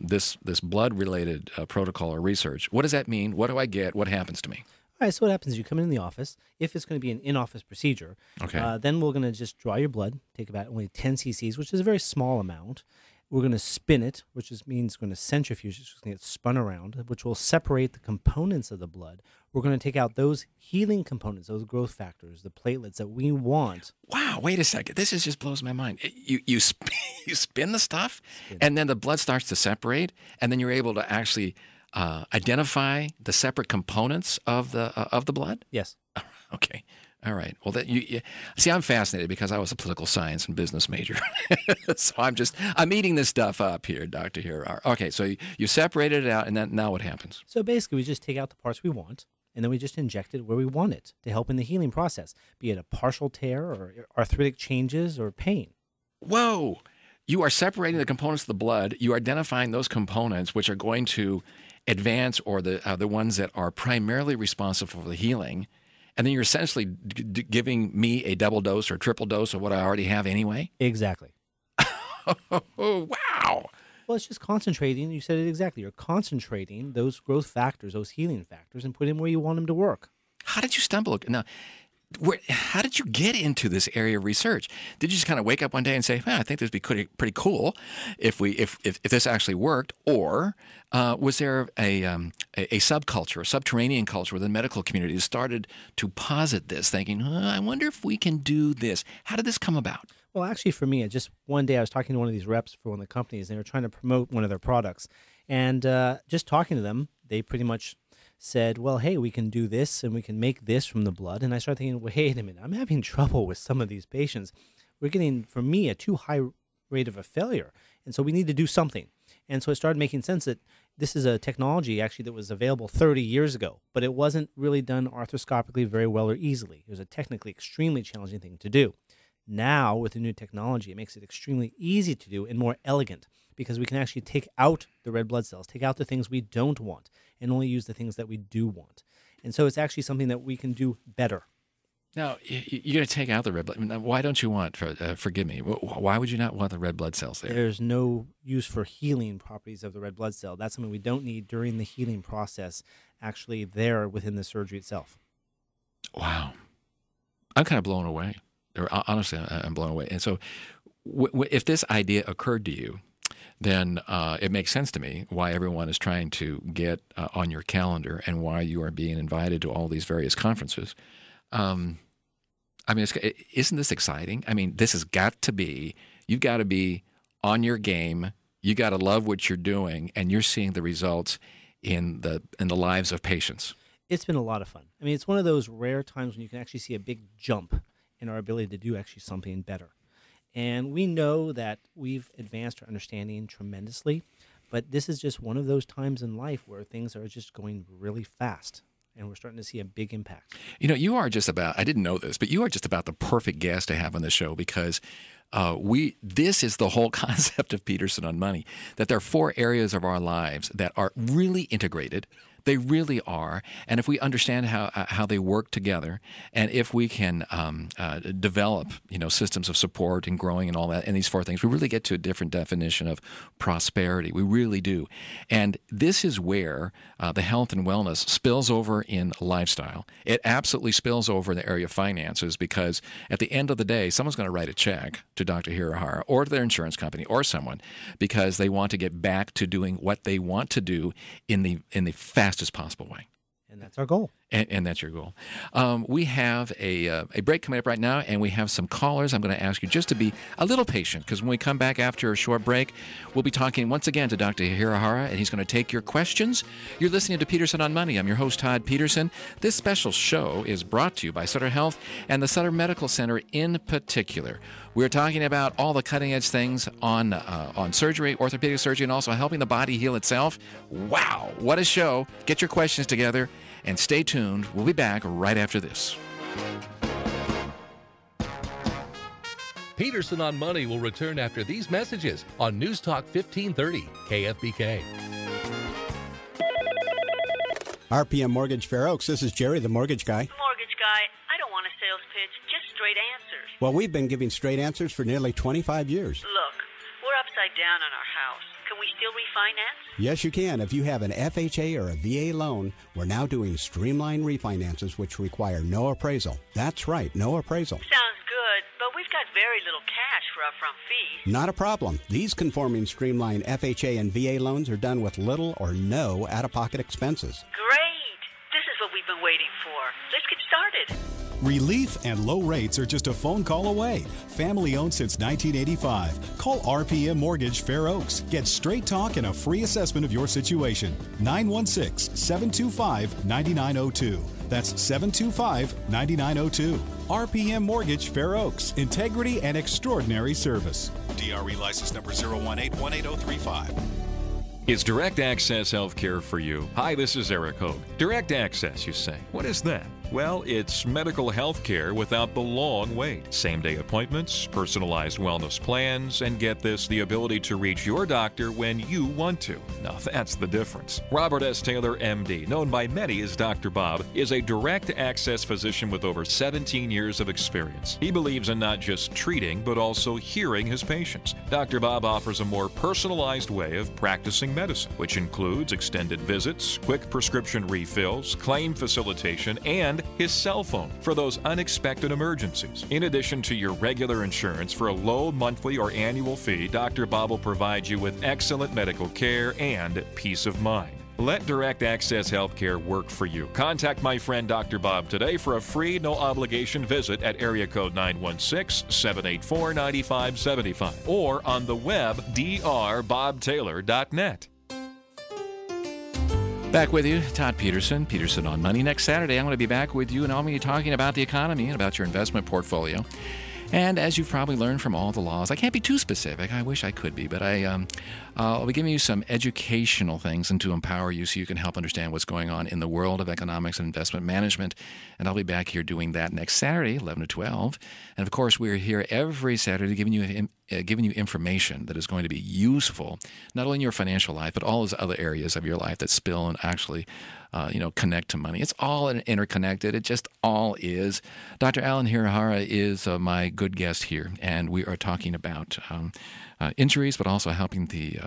this blood-related protocol or research? What does that mean? What do I get? What happens to me? All right, so what happens is you come in the office. If it's going to be an in-office procedure, then we're going to just draw your blood, take about only 10 cc's, which is a very small amount. We're going to spin it, which means going to centrifuge. It's going to get spun around, which will separate the components of the blood. We're going to take out those healing components, those growth factors, the platelets that we want. Wow, wait a second. This just blows my mind. You spin the stuff, and then the blood starts to separate, and then you're able to actually identify the separate components of the blood? Yes. Okay. All right. Well, see, I'm fascinated because I was a political science and business major. So I'm eating this stuff up here, Dr. Hirahara. Okay, so you separated it out, and then now what happens? So basically, we just take out the parts we want, and then we just inject it where we want it to help in the healing process, be it a partial tear or arthritic changes or pain. Whoa. You are separating the components of the blood. You are identifying those components which are going to advance, or the ones that are primarily responsible for the healing. And then you're essentially giving me a double dose or triple dose of what I already have anyway? Exactly. Oh, wow. Well, it's just concentrating. You said it exactly. You're concentrating those growth factors, those healing factors, and put them where you want them to work. How did you stumble? Now, how did you get into this area of research? Did you just kind of wake up one day and say, I think this would be pretty cool if this actually worked? Or was there a subculture, a subterranean culture within the medical community that started to posit this, thinking, I wonder if we can do this? How did this come about? Well, actually, for me, just one day I was talking to one of these reps for one of the companies, and they were trying to promote one of their products. And just talking to them, they pretty much said, well, hey, we can do this and we can make this from the blood. And I started thinking, wait a minute, I'm having trouble with some of these patients. We're getting, for me, a too high rate of a failure. And so we need to do something. And so it started making sense that this is a technology actually that was available 30 years ago, but it wasn't really done arthroscopically very well or easily. It was a technically extremely challenging thing to do. Now, with the new technology, it makes it extremely easy to do and more elegant, because we can actually take out the red blood cells, take out the things we don't want, and only use the things that we do want. And so it's actually something that we can do better. Now, you're going to take out the red blood. Why don't you want, forgive me, why would you not want the red blood cells there? There's no use for healing properties of the red blood cell. That's something we don't need during the healing process, actually there within the surgery itself. Wow. I'm kind of blown away. Honestly, I'm blown away. And so if this idea occurred to you, then it makes sense to me why everyone is trying to get on your calendar and why you are being invited to all these various conferences. I mean, isn't this exciting? I mean, this has got to be, you've got to be on your game. You got to love what you're doing, and you're seeing the results in the lives of patients. It's been a lot of fun. I mean, it's one of those rare times when you can actually see a big jump in our ability to do actually something better. And we know that we've advanced our understanding tremendously, but this is just one of those times in life where things are just going really fast, and we're starting to see a big impact. You know, you are just about, I didn't know this, but you are just about the perfect guest to have on the show, because this is the whole concept of Peterson on Money, that there are 4 areas of our lives that are really integrated, They really are. And if we understand how they work together, and if we can develop, systems of support and growing and all that, and these four things, we really get to a different definition of prosperity. We really do. And this is where the health and wellness spills over in lifestyle. It absolutely spills over in the area of finances, because at the end of the day, someone's going to write a check to Dr. Hirahara or to their insurance company or someone, because they want to get back to doing what they want to do in the fastest possible way. And that's our goal. And that's your goal. We have a break coming up right now, and we have some callers. I'm going to ask you just to be a little patient, because when we come back after a short break, we'll be talking once again to Dr. Hirahara, and he's going to take your questions. You're listening to Peterson on Money. I'm your host, Todd Peterson. This special show is brought to you by Sutter Health and the Sutter Medical Center in particular. We're talking about all the cutting-edge things on surgery, orthopedic surgery, and also helping the body heal itself. Wow, what a show. Get your questions together and stay tuned. We'll be back right after this. Peterson on Money will return after these messages on News Talk 1530 KFBK. RPM Mortgage Fair Oaks, this is Jerry, the mortgage guy. Mortgage guy, I don't want a sales pitch, just straight answers. Well, we've been giving straight answers for nearly 25 years. Look, we're upside down on our house. Can we still refinance? Yes, you can. If you have an FHA or a VA loan, we're now doing streamlined refinances, which require no appraisal. That's right, no appraisal. Sounds good, but we've got very little cash for upfront fees. Not a problem. These conforming streamlined FHA and VA loans are done with little or no out-of-pocket expenses. Great! This is what we've been waiting for. Let's get started. Relief and low rates are just a phone call away. Family owned since 1985. Call RPM Mortgage Fair Oaks. Get straight talk and a free assessment of your situation. 916-725-9902. That's 725-9902. RPM Mortgage Fair Oaks. Integrity and extraordinary service. DRE license number 018-18035. Is Direct Access Healthcare for you? Hi, this is Eric Hogue. Direct Access, you say. What is that? Well, it's medical health care without the long wait. Same-day appointments, personalized wellness plans, and get this, the ability to reach your doctor when you want to. Now, that's the difference. Robert S. Taylor, MD, known by many as Dr. Bob, is a direct access physician with over 17 years of experience. He believes in not just treating, but also hearing his patients. Dr. Bob offers a more personalized way of practicing medicine, which includes extended visits, quick prescription refills, claim facilitation, and his cell phone for those unexpected emergencies. In addition to your regular insurance, for a low monthly or annual fee, Dr. Bob will provide you with excellent medical care and peace of mind. Let Direct Access Healthcare work for you. Contact my friend Dr. Bob today for a free, no-obligation visit at area code 916-784-9575 or on the web drbobtaylor.net. Back with you, Todd Peterson, Peterson on Money. Next Saturday, I'm going to be back with you, and I'm going to be talking about the economy and about your investment portfolio. And as you've probably learned from all the laws, I can't be too specific. I wish I could be, but I'll be giving you some educational things and to empower you so you can help understand what's going on in the world of economics and investment management. And I'll be back here doing that next Saturday, 11 to 12. And of course, we're here every Saturday giving you information that is going to be useful, not only in your financial life, but all those other areas of your life that spill and actually connect to money. It's all interconnected. It just all is. Dr. Alan Hirahara is my good guest here, and we are talking about injuries, but also helping the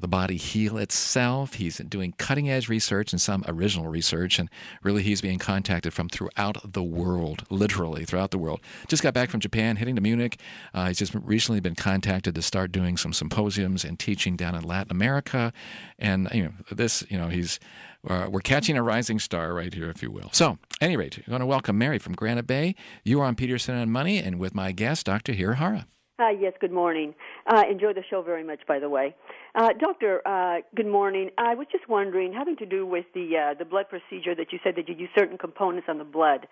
body heal itself. He's doing cutting-edge research and some original research, and really he's being contacted from throughout the world, literally throughout the world. Just got back from Japan, heading to Munich. He's just recently been contacted to start doing some symposiums and teaching down in Latin America, and he's we're catching a rising star right here, if you will. So, at any rate, I'm going to welcome Mary from Granite Bay. You are on Peterson on Money, and with my guest, Dr. Hirahara. Yes, good morning. Enjoy the show very much, by the way. Doctor, good morning. I was just wondering, having to do with the blood procedure that you said that you use certain components on the blood,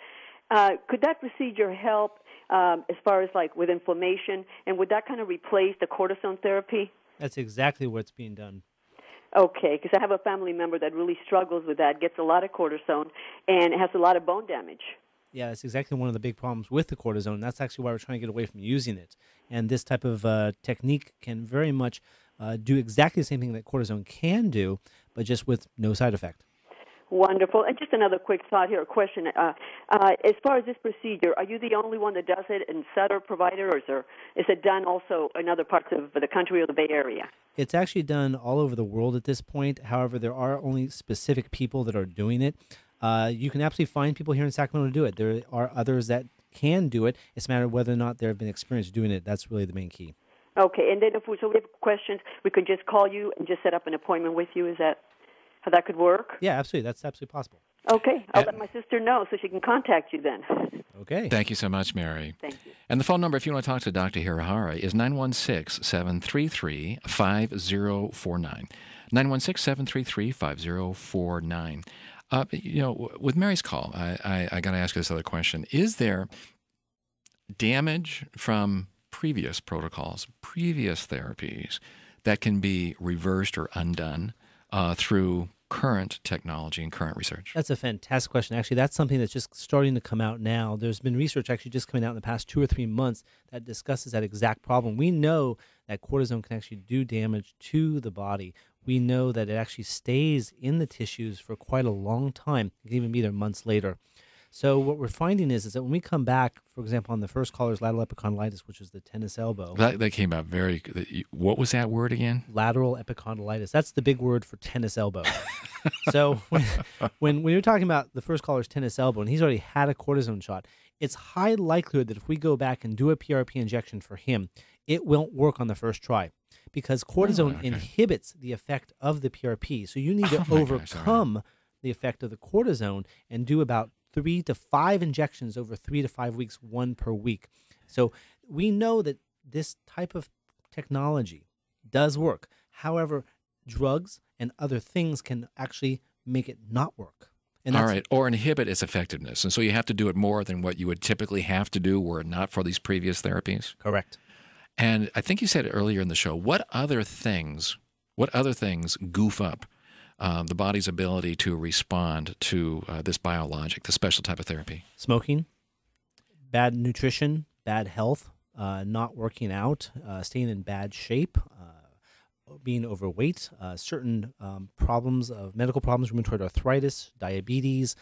could that procedure help as far as like with inflammation, and would that kind of replace the cortisone therapy? That's exactly what's being done. Okay, because I have a family member that really struggles with that, gets a lot of cortisone, and has a lot of bone damage. Yeah, that's exactly one of the big problems with the cortisone. That's actually why we're trying to get away from using it. And this type of technique can very much do exactly the same thing that cortisone can do, but just with no side effect. Wonderful. And just another quick thought here, a question. As far as this procedure, are you the only one that does it in Sutter provider, or is it done also in other parts of the country or the Bay Area? It's actually done all over the world at this point. However, there are only specific people that are doing it. You can absolutely find people here in Sacramento to do it. There are others that can do it. It's a matter of whether or not there have been experienced doing it. That's really the main key. Okay. And then if we have questions, we could just call you and just set up an appointment with you. Is that how that could work? Yeah, absolutely. That's absolutely possible. Okay. I'll let my sister know so she can contact you then. Okay. Thank you so much, Mary. Thank you. And the phone number, if you want to talk to Dr. Hirahara, is 916-733-5049. 916-733-5049. With Mary's call, I got to ask you this other question. Is there damage from previous protocols, previous therapies, that can be reversed or undone through current technology and current research? That's a fantastic question. Actually, that's something that's just starting to come out now. There's been research actually just coming out in the past 2 or 3 months that discusses that exact problem. We know that cortisone can actually do damage to the body. We know that it actually stays in the tissues for quite a long time. It can even be there months later. So what we're finding is that when we come back, for example, on the first caller's lateral epicondylitis, which is the tennis elbow. That came out what was that word again? Lateral epicondylitis. That's the big word for tennis elbow. So when you're talking about the first caller's tennis elbow, and he's already had a cortisone shot, it's high likelihood that if we go back and do a PRP injection for him, it won't work on the first try because cortisone inhibits the effect of the PRP. So you need to overcome the effect of the cortisone and do about 3 to 5 injections over 3 to 5 weeks, 1 per week. So we know that this type of technology does work. However, drugs and other things can actually make it not work. And all right, or inhibit its effectiveness. And so you have to do it more than what you would typically have to do were it not for these previous therapies? Correct. And I think you said earlier in the show, what other things goof up the body's ability to respond to this biologic, the special type of therapy? Smoking, bad nutrition, bad health, not working out, staying in bad shape, being overweight, certain medical problems, rheumatoid arthritis, diabetes,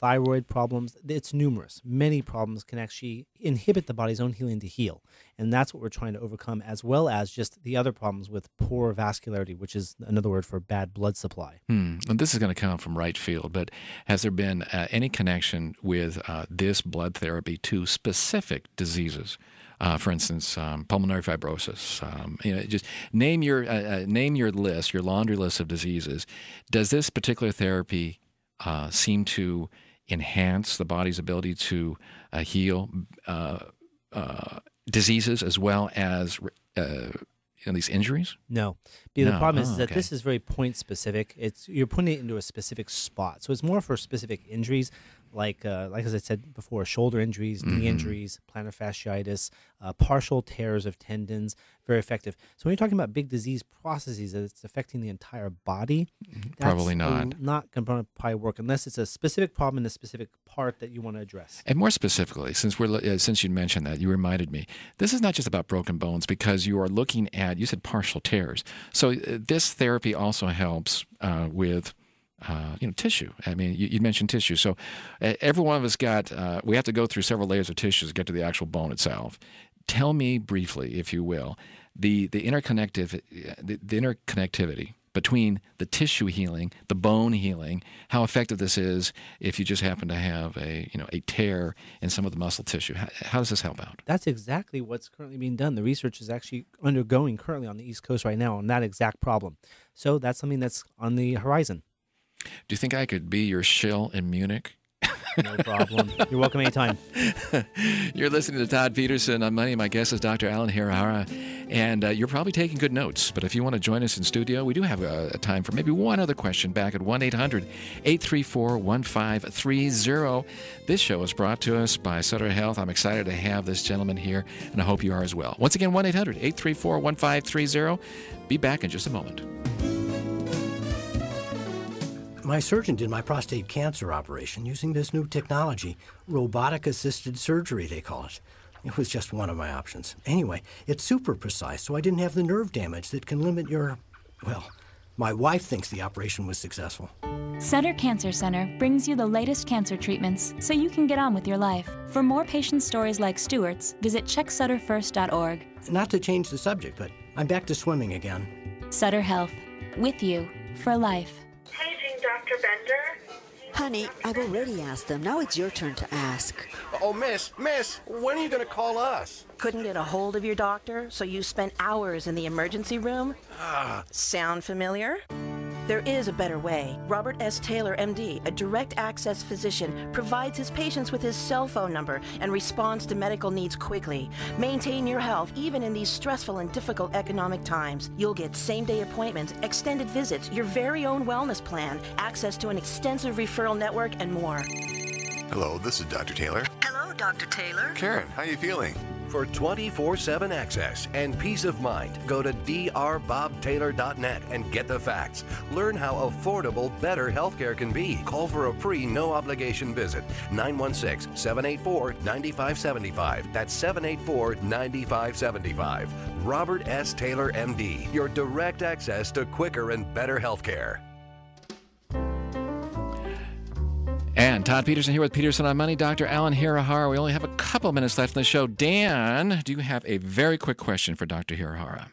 thyroid problems. It's numerous. Many problems can actually inhibit the body's own healing to heal. And that's what we're trying to overcome, as well as just the other problems with poor vascularity, which is another word for bad blood supply. And this is going to come from right field, but has there been any connection with this blood therapy to specific diseases? For instance, pulmonary fibrosis. Just name your list, your laundry list of diseases. Does this particular therapy seem to enhance the body's ability to heal diseases as well as these injuries? No. The problem is that this is very point specific. You're putting it into a specific spot. So it's more for specific injuries, like as I said before, shoulder injuries, knee injuries, plantar fasciitis, partial tears of tendons. Very effective. So when you're talking about big disease processes that it's affecting the entire body, probably not. Not going to probably work unless it's a specific problem in a specific part that you want to address. And more specifically, since you mentioned that, you reminded me, this is not just about broken bones because you are looking at, you said partial tears. So this therapy also helps with tissue. I mean, you mentioned tissue. So every one of us we have to go through several layers of tissues to get to the actual bone itself. Tell me briefly, if you will, the interconnectivity between the tissue healing, the bone healing, how effective this is if you just happen to have a tear in some of the muscle tissue. How does this help out? That's exactly what's currently being done. The research is actually undergoing currently on the East Coast right now on that exact problem. So that's something that's on the horizon. Do you think I could be your shill in Munich? No problem. You're welcome anytime. You're listening to Todd Peterson on Money. My guest is Dr. Alan Hirahara, and you're probably taking good notes. But if you want to join us in studio, we do have a time for maybe one other question back at 1-800-834-1530. This show is brought to us by Sutter Health. I'm excited to have this gentleman here, and I hope you are as well. Once again, 1-800-834-1530. Be back in just a moment. My surgeon did my prostate cancer operation using this new technology, robotic-assisted surgery, they call it. It was just one of my options. Anyway, it's super precise, so I didn't have the nerve damage that can limit your... Well, my wife thinks the operation was successful. Sutter Cancer Center brings you the latest cancer treatments so you can get on with your life. For more patient stories like Stuart's, visit checksutterfirst.org. Not to change the subject, but I'm back to swimming again. Sutter Health, with you for life. Paging Dr. Bender. Honey, I've already asked them. Now it's your turn to ask. Oh, miss, when are you going to call us? Couldn't get a hold of your doctor, so you spent hours in the emergency room? Sound familiar? There is a better way. Robert S. Taylor, MD, a direct access physician, provides his patients with his cell phone number and responds to medical needs quickly. Maintain your health even in these stressful and difficult economic times. You'll get same-day appointments, extended visits, your very own wellness plan, access to an extensive referral network, and more. Hello, this is Dr. Taylor. Hello, Dr. Taylor. Karen, how you feeling? For 24/7 access and peace of mind, go to drbobtaylor.net and get the facts. Learn how affordable better healthcare can be. Call for a free no-obligation visit. 916-784-9575. That's 784-9575. Robert S. Taylor, MD. Your direct access to quicker and better healthcare. And Todd Peterson here with Peterson on Money. Dr. Alan Hirahara. We only have a couple minutes left in the show. Dan, do you have a very quick question for Dr. Hirahara?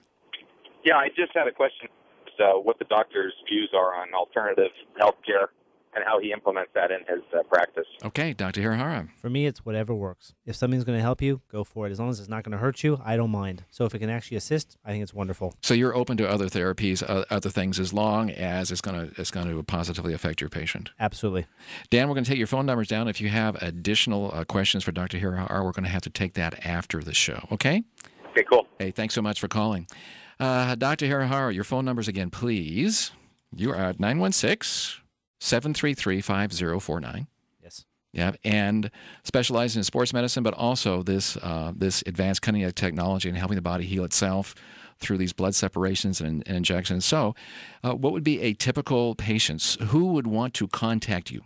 Yeah, I just had a question. What the doctor's views are on alternative health care and how he implements that in his practice. Okay, Dr. Hirahara. For me, it's whatever works. If something's going to help you, go for it. As long as it's not going to hurt you, I don't mind. So if it can actually assist, I think it's wonderful. So you're open to other therapies, other things, as long as it's going to positively affect your patient. Absolutely. Dan, we're going to take your phone numbers down. If you have additional questions for Dr. Hirahara, we're going to have to take that after the show. Okay? Okay, cool. Hey, thanks so much for calling. Dr. Hirahara, your phone numbers again, please. You are at 916-733-5049. Yes. Yeah, and specializing in sports medicine, but also this advanced cutting-edge technology and helping the body heal itself through these blood separations and injections. So, what would be a typical patient? Who would want to contact you?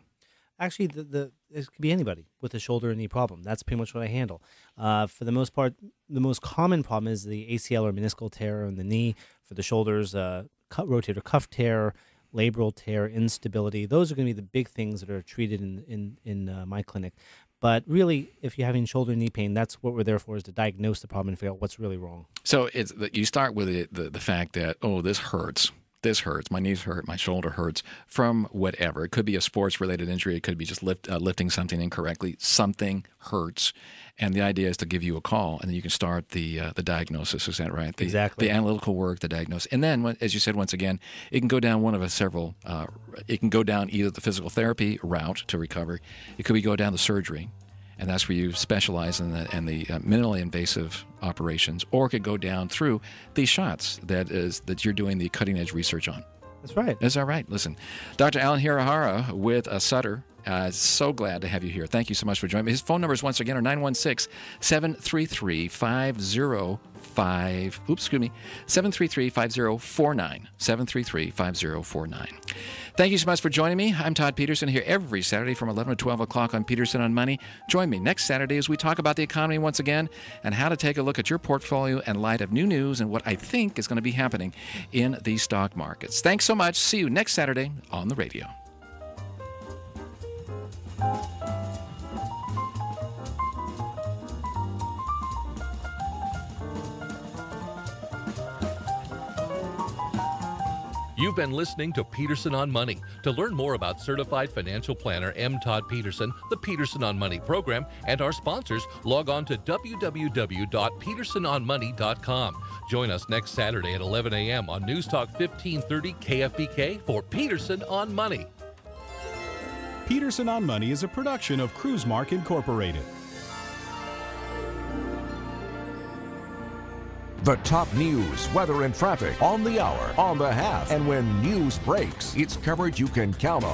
Actually, it could be anybody with a shoulder or knee problem. That's pretty much what I handle. For the most part, the most common problem is the ACL or meniscal tear in the knee. For the shoulders, rotator cuff tear, labral tear, instability. Those are going to be the big things that are treated in my clinic. But really, if you're having shoulder and knee pain, that's what we're there for, is to diagnose the problem and figure out what's really wrong. So you start with the fact that, this hurts. This hurts, my knees hurt, my shoulder hurts, from whatever. It could be a sports-related injury. It could be just lifting something incorrectly. Something hurts. And the idea is to give you a call, and then you can start the diagnosis. Is that right? Exactly. The analytical work, the diagnosis. And then, as you said, once again, it can go down one of several. It can go down either the physical therapy route to recover. It could go down the surgery. And that's where you specialize in the minimally invasive operations, or it could go down through these shots that you're doing the cutting edge research on. That's right. Is that right? Listen, Dr. Alan Hirahara with Sutter. So glad to have you here. Thank you so much for joining me. His phone numbers once again are 916-733-5049. 733-5049. 733-5049. Thank you so much for joining me. I'm Todd Peterson, here every Saturday from 11 to 12 o'clock on Peterson on Money. Join me next Saturday as we talk about the economy once again and how to take a look at your portfolio in light of new news and what I think is going to be happening in the stock markets. Thanks so much. See you next Saturday on the radio. You've been listening to Peterson on Money. To learn more about Certified Financial Planner M. Todd Peterson, the Peterson on Money program, and our sponsors, log on to www.petersononmoney.com. Join us next Saturday at 11 a.m. on News Talk 1530 KFBK for Peterson on Money. Peterson on Money is a production of Cruisemark Incorporated. The top news, weather, and traffic on the hour, on the half, and when news breaks, it's coverage you can count on.